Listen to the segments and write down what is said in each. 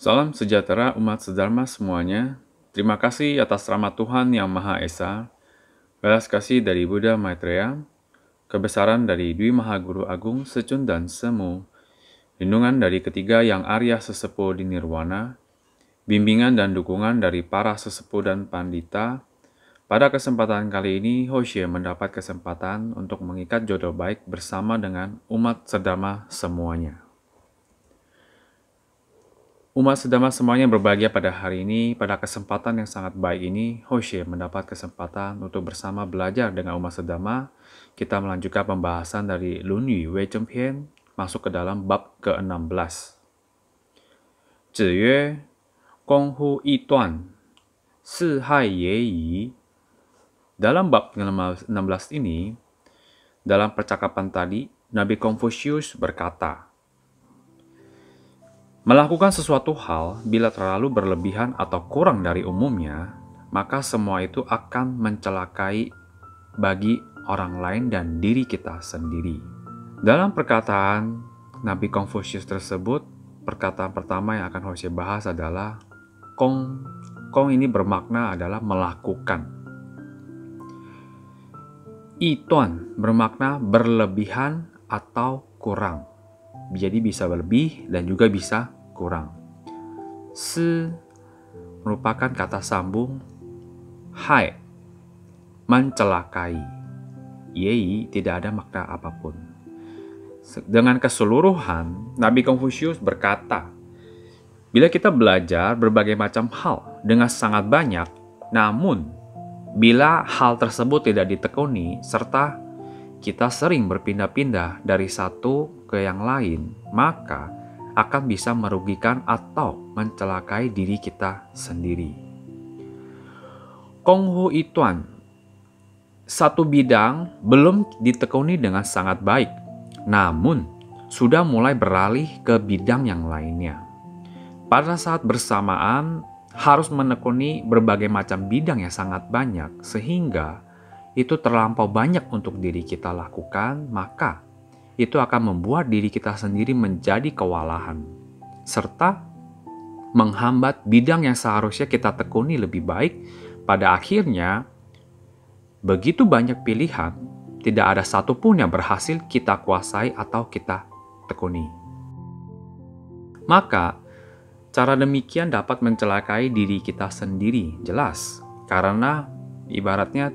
Salam sejahtera umat sedharma semuanya. Terima kasih atas rahmat Tuhan Yang Maha Esa, belas kasih dari Buddha Maitreya, kebesaran dari Dwi Maha Guru Agung Secun dan Semu, lindungan dari ketiga yang Arya Sesepuh di Nirwana, bimbingan dan dukungan dari para sesepuh dan pandita. Pada kesempatan kali ini, Hoshe mendapat kesempatan untuk mengikat jodoh baik bersama dengan umat sedharma semuanya. Umat sedharma semuanya berbahagia pada hari ini. Pada kesempatan yang sangat baik ini, Hoshe mendapat kesempatan untuk bersama belajar dengan umat sedharma. Kita melanjutkan pembahasan dari Lun Yu Wei Zheng Pian, masuk ke dalam bab ke-16. 子曰：公乎异端，四害也已. Dalam bab ke-16 ini, dalam percakapan tadi, Nabi Confucius berkata, melakukan sesuatu hal bila terlalu berlebihan atau kurang dari umumnya, maka semua itu akan mencelakai bagi orang lain dan diri kita sendiri. Dalam perkataan Nabi Confucius tersebut, perkataan pertama yang akan Hoshe bahas adalah Kong. Kong ini bermakna adalah melakukan. Ituan bermakna berlebihan atau kurang. Jadi bisa lebih dan juga bisa kurang. Si merupakan kata sambung hai, mencelakai. Yei tidak ada makna apapun. Dengan keseluruhan, Nabi Confucius berkata, bila kita belajar berbagai macam hal dengan sangat banyak, namun bila hal tersebut tidak ditekuni serta kita sering berpindah-pindah dari satu ke yang lain, maka akan bisa merugikan atau mencelakai diri kita sendiri. Konghu ituan, satu bidang belum ditekuni dengan sangat baik, namun sudah mulai beralih ke bidang yang lainnya. Pada saat bersamaan, harus menekuni berbagai macam bidang yang sangat banyak, sehingga itu terlampau banyak untuk diri kita lakukan, maka itu akan membuat diri kita sendiri menjadi kewalahan, serta menghambat bidang yang seharusnya kita tekuni lebih baik. Pada akhirnya, begitu banyak pilihan, tidak ada satupun yang berhasil kita kuasai atau kita tekuni. Maka, cara demikian dapat mencelakai diri kita sendiri, jelas, karena ibaratnya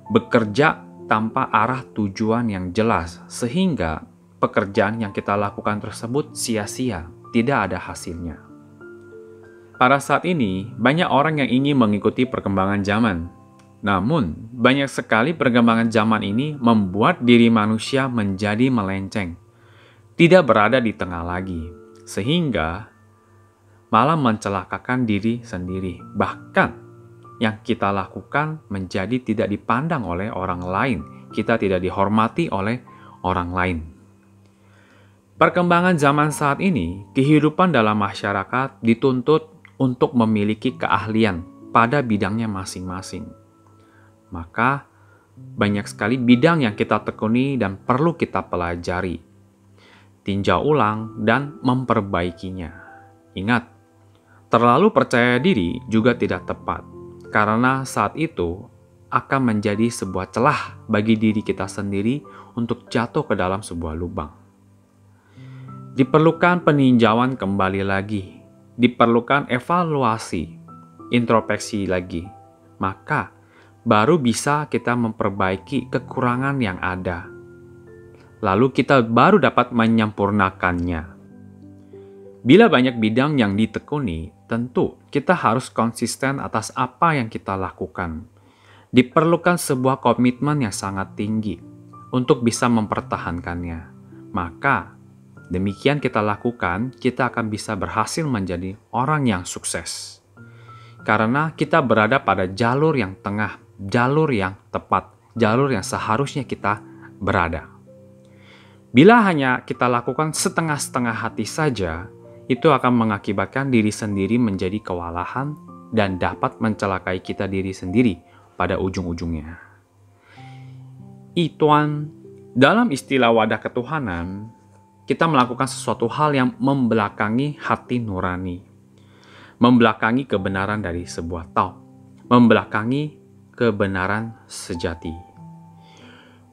bekerja tanpa arah tujuan yang jelas, sehingga pekerjaan yang kita lakukan tersebut sia-sia, tidak ada hasilnya. Pada saat ini, banyak orang yang ingin mengikuti perkembangan zaman. Namun, banyak sekali perkembangan zaman ini membuat diri manusia menjadi melenceng, tidak berada di tengah lagi, sehingga malah mencelakakan diri sendiri. Bahkan, yang kita lakukan menjadi tidak dipandang oleh orang lain. Kita tidak dihormati oleh orang lain. Perkembangan zaman saat ini, kehidupan dalam masyarakat dituntut untuk memiliki keahlian pada bidangnya masing-masing. Maka, banyak sekali bidang yang kita tekuni dan perlu kita pelajari, tinjau ulang, dan memperbaikinya. Ingat, terlalu percaya diri juga tidak tepat. Karena saat itu akan menjadi sebuah celah bagi diri kita sendiri untuk jatuh ke dalam sebuah lubang. Diperlukan peninjauan kembali lagi, diperlukan evaluasi, introspeksi lagi. Maka baru bisa kita memperbaiki kekurangan yang ada. Lalu kita baru dapat menyempurnakannya. Bila banyak bidang yang ditekuni, tentu kita harus konsisten atas apa yang kita lakukan. Diperlukan sebuah komitmen yang sangat tinggi untuk bisa mempertahankannya. Maka, demikian kita lakukan, kita akan bisa berhasil menjadi orang yang sukses. Karena kita berada pada jalur yang tengah, jalur yang tepat, jalur yang seharusnya kita berada. Bila hanya kita lakukan setengah-setengah hati saja, itu akan mengakibatkan diri sendiri menjadi kewalahan dan dapat mencelakai kita diri sendiri pada ujung-ujungnya. Ituan, dalam istilah wadah ketuhanan, kita melakukan sesuatu hal yang membelakangi hati nurani. membelakangi kebenaran dari sebuah Tao, membelakangi kebenaran sejati.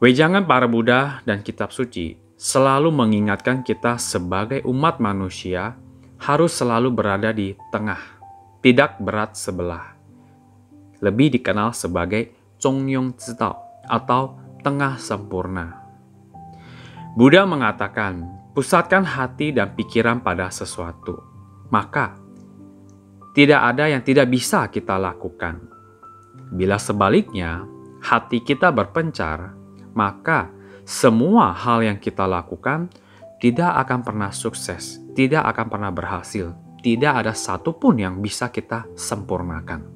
Wejangan para Buddha dan kitab suci selalu mengingatkan kita sebagai umat manusia harus selalu berada di tengah, tidak berat sebelah. Lebih dikenal sebagai Zongyong Zidao atau tengah sempurna. Buddha mengatakan, pusatkan hati dan pikiran pada sesuatu, maka tidak ada yang tidak bisa kita lakukan. Bila sebaliknya, hati kita berpencar, maka semua hal yang kita lakukan tidak akan pernah sukses, tidak akan pernah berhasil, tidak ada satupun yang bisa kita sempurnakan.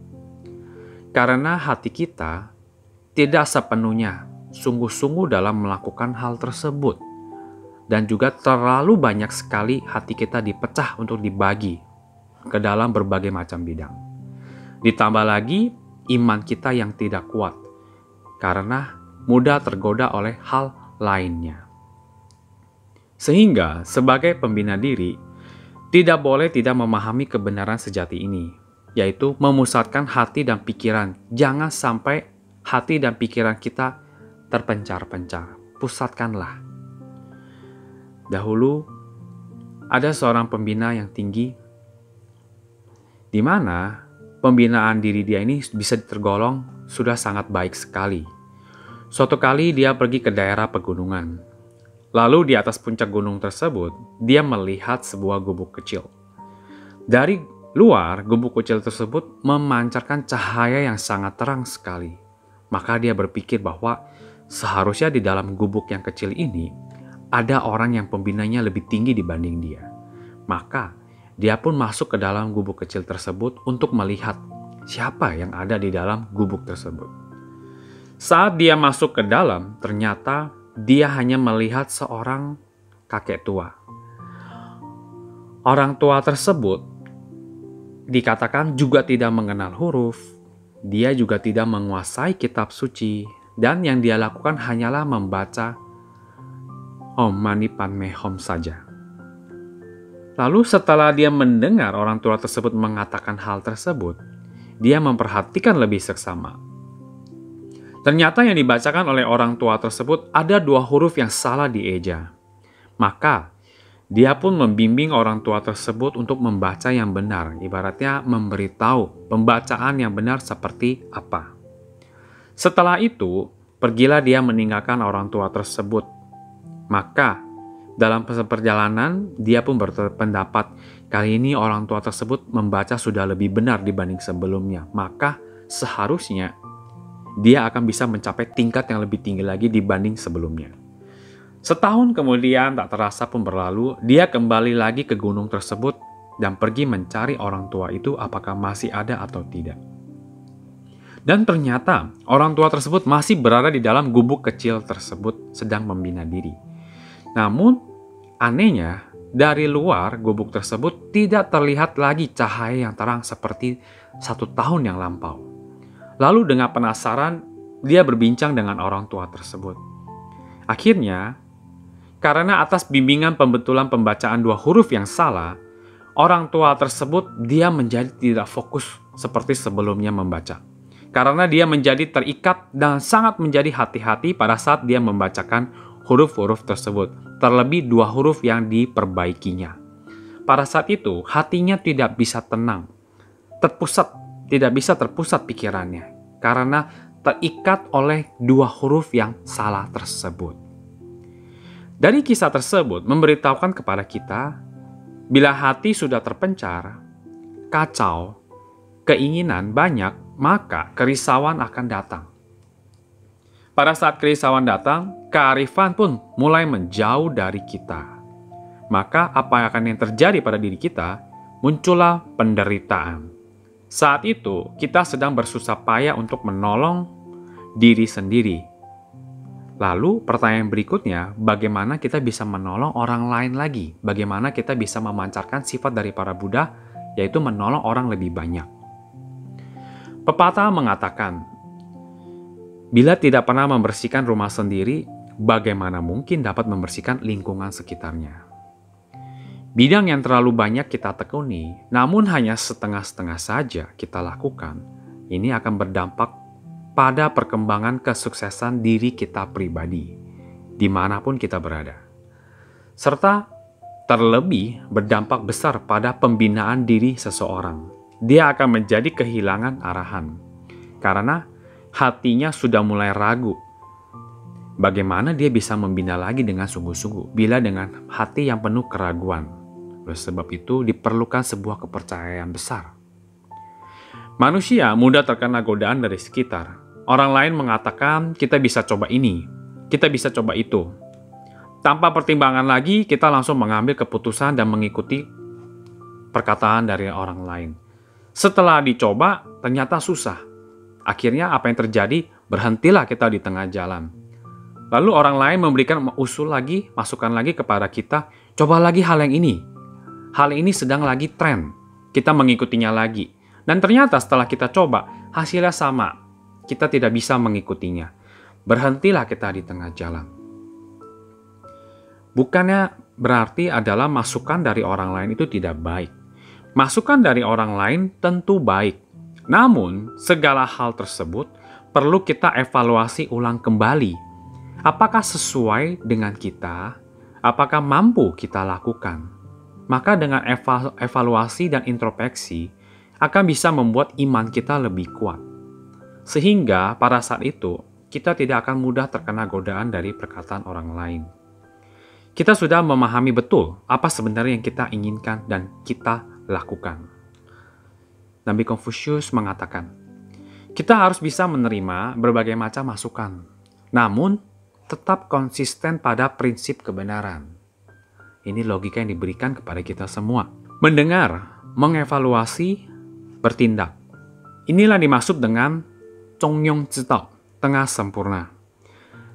Karena hati kita tidak sepenuhnya sungguh-sungguh dalam melakukan hal tersebut, dan juga terlalu banyak sekali hati kita dipecah untuk dibagi ke dalam berbagai macam bidang. Ditambah lagi iman kita yang tidak kuat, karena mudah tergoda oleh hal lainnya. Sehingga sebagai pembina diri, tidak boleh tidak memahami kebenaran sejati ini, yaitu memusatkan hati dan pikiran. Jangan sampai hati dan pikiran kita terpencar-pencar. Pusatkanlah. Dahulu, ada seorang pembina yang tinggi, di mana pembinaan diri dia ini bisa tergolong sudah sangat baik sekali. Suatu kali dia pergi ke daerah pegunungan. Lalu di atas puncak gunung tersebut, dia melihat sebuah gubuk kecil. Dari luar, gubuk kecil tersebut memancarkan cahaya yang sangat terang sekali. Maka dia berpikir bahwa seharusnya di dalam gubuk yang kecil ini, ada orang yang pembinanya lebih tinggi dibanding dia. Maka dia pun masuk ke dalam gubuk kecil tersebut untuk melihat siapa yang ada di dalam gubuk tersebut. Saat dia masuk ke dalam, ternyata dia hanya melihat seorang kakek tua. Orang tua tersebut dikatakan juga tidak mengenal huruf, dia juga tidak menguasai kitab suci, dan yang dia lakukan hanyalah membaca Om Mani Padme Hum saja. Lalu setelah dia mendengar orang tua tersebut mengatakan hal tersebut, dia memperhatikan lebih seksama. Ternyata yang dibacakan oleh orang tua tersebut ada 2 huruf yang salah dieja. Maka dia pun membimbing orang tua tersebut untuk membaca yang benar, ibaratnya memberitahu pembacaan yang benar seperti apa. Setelah itu, pergilah dia meninggalkan orang tua tersebut. Maka dalam perjalanan, dia pun berpendapat kali ini orang tua tersebut membaca sudah lebih benar dibanding sebelumnya. Maka seharusnya dia akan bisa mencapai tingkat yang lebih tinggi lagi dibanding sebelumnya. Setahun kemudian tak terasa pun berlalu, dia kembali lagi ke gunung tersebut dan pergi mencari orang tua itu apakah masih ada atau tidak. Dan ternyata orang tua tersebut masih berada di dalam gubuk kecil tersebut sedang membina diri. Namun anehnya, dari luar gubuk tersebut tidak terlihat lagi cahaya yang terang seperti 1 tahun yang lampau. Lalu dengan penasaran, dia berbincang dengan orang tua tersebut. Akhirnya, karena atas bimbingan pembetulan pembacaan 2 huruf yang salah, orang tua tersebut dia menjadi tidak fokus seperti sebelumnya membaca. Karena dia menjadi terikat dan sangat menjadi hati-hati pada saat dia membacakan huruf-huruf tersebut, terlebih 2 huruf yang diperbaikinya. Pada saat itu, hatinya tidak bisa tenang, tidak bisa terpusat pikirannya, karena terikat oleh 2 huruf yang salah tersebut. Dari kisah tersebut memberitahukan kepada kita, bila hati sudah terpencar, kacau, keinginan banyak, maka kerisauan akan datang. Pada saat kerisauan datang, kearifan pun mulai menjauh dari kita. Maka apa yang akan terjadi pada diri kita? Muncullah penderitaan. Saat itu, kita sedang bersusah payah untuk menolong diri sendiri. Lalu, pertanyaan berikutnya, bagaimana kita bisa menolong orang lain lagi? Bagaimana kita bisa memancarkan sifat dari para Buddha, yaitu menolong orang lebih banyak? Pepatah mengatakan, bila tidak pernah membersihkan rumah sendiri, bagaimana mungkin dapat membersihkan lingkungan sekitarnya? bidang yang terlalu banyak kita tekuni, namun hanya setengah-setengah saja kita lakukan, ini akan berdampak pada perkembangan kesuksesan diri kita pribadi, dimanapun kita berada. Serta terlebih berdampak besar pada pembinaan diri seseorang. Dia akan menjadi kehilangan arahan, karena hatinya sudah mulai ragu. Bagaimana dia bisa membina lagi dengan sungguh-sungguh bila dengan hati yang penuh keraguan? Oleh sebab itu diperlukan sebuah kepercayaan besar. Manusia mudah terkena godaan dari sekitar. Orang lain mengatakan kita bisa coba ini, kita bisa coba itu. Tanpa pertimbangan lagi, kita langsung mengambil keputusan dan mengikuti perkataan dari orang lain. Setelah dicoba, ternyata susah. Akhirnya apa yang terjadi? Berhentilah kita di tengah jalan. Lalu orang lain memberikan usul lagi, masukan lagi kepada kita, coba lagi hal yang ini. Hal ini sedang lagi tren. Kita mengikutinya lagi. Dan ternyata setelah kita coba, hasilnya sama. Kita tidak bisa mengikutinya. Berhentilah kita di tengah jalan. Bukannya berarti adalah masukan dari orang lain itu tidak baik. Masukan dari orang lain tentu baik. Namun, segala hal tersebut perlu kita evaluasi ulang kembali. Apakah sesuai dengan kita? Apakah mampu kita lakukan? Maka dengan evaluasi dan introspeksi akan bisa membuat iman kita lebih kuat. Sehingga pada saat itu kita tidak akan mudah terkena godaan dari perkataan orang lain. Kita sudah memahami betul apa sebenarnya yang kita inginkan dan kita lakukan. Nabi Konfusius mengatakan, kita harus bisa menerima berbagai macam masukan, namun tetap konsisten pada prinsip kebenaran. Ini logika yang diberikan kepada kita semua. Mendengar, mengevaluasi, bertindak. Inilah dimaksud dengan Zongyong Zidao, tengah sempurna.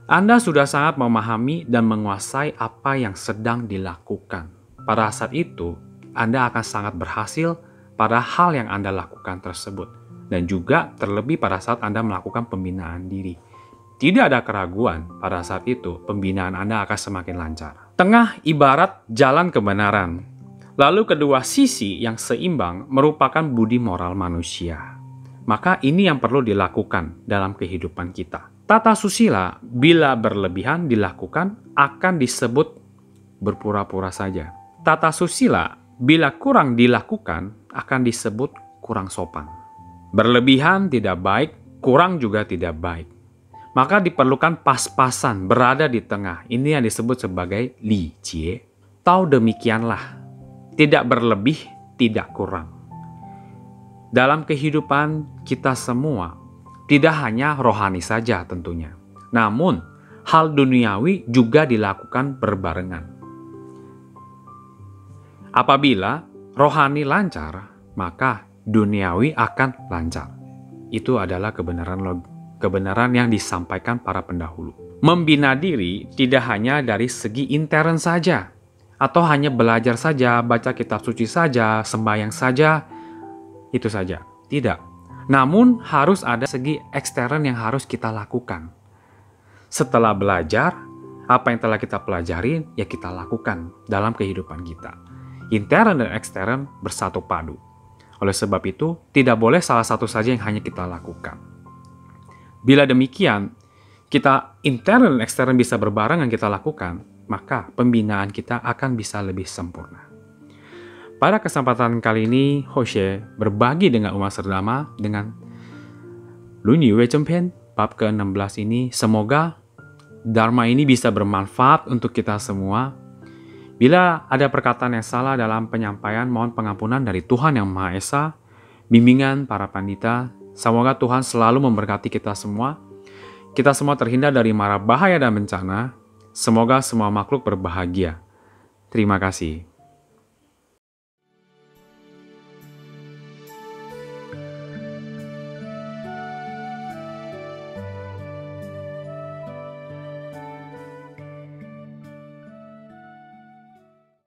Anda sudah sangat memahami dan menguasai apa yang sedang dilakukan. Pada saat itu, Anda akan sangat berhasil pada hal yang Anda lakukan tersebut. Dan juga terlebih pada saat Anda melakukan pembinaan diri. Tidak ada keraguan pada saat itu pembinaan Anda akan semakin lancar. Tengah ibarat jalan kebenaran. Lalu kedua sisi yang seimbang merupakan budi moral manusia. Maka ini yang perlu dilakukan dalam kehidupan kita. Tata susila bila berlebihan dilakukan akan disebut berpura-pura saja. Tata susila bila kurang dilakukan akan disebut kurang sopan. Berlebihan tidak baik, kurang juga tidak baik. Maka diperlukan pas-pasan, berada di tengah. Ini yang disebut sebagai li jie. Tahu demikianlah, tidak berlebih, tidak kurang. Dalam kehidupan kita semua, tidak hanya rohani saja tentunya. Namun, hal duniawi juga dilakukan berbarengan. Apabila rohani lancar, maka duniawi akan lancar. Itu adalah kebenaran yang disampaikan para pendahulu. Membina diri tidak hanya dari segi intern saja, atau hanya belajar saja, baca kitab suci saja, sembahyang saja, itu saja. Tidak. Namun harus ada segi ekstern yang harus kita lakukan. Setelah belajar, apa yang telah kita pelajari, ya kita lakukan dalam kehidupan kita. Intern dan ekstern bersatu padu. Oleh sebab itu, tidak boleh salah satu saja yang hanya kita lakukan. Bila demikian, kita intern dan ekstern bisa berbarengan kita lakukan, maka pembinaan kita akan bisa lebih sempurna. Pada kesempatan kali ini, Hoshe berbagi dengan umat serdama dengan Lunyi Wechengpian, bab ke-16 ini. Semoga Dharma ini bisa bermanfaat untuk kita semua. Bila ada perkataan yang salah dalam penyampaian, mohon pengampunan dari Tuhan Yang Maha Esa, bimbingan para pandita. Semoga Tuhan selalu memberkati kita semua. Kita semua terhindar dari mara bahaya dan bencana. Semoga semua makhluk berbahagia. Terima kasih.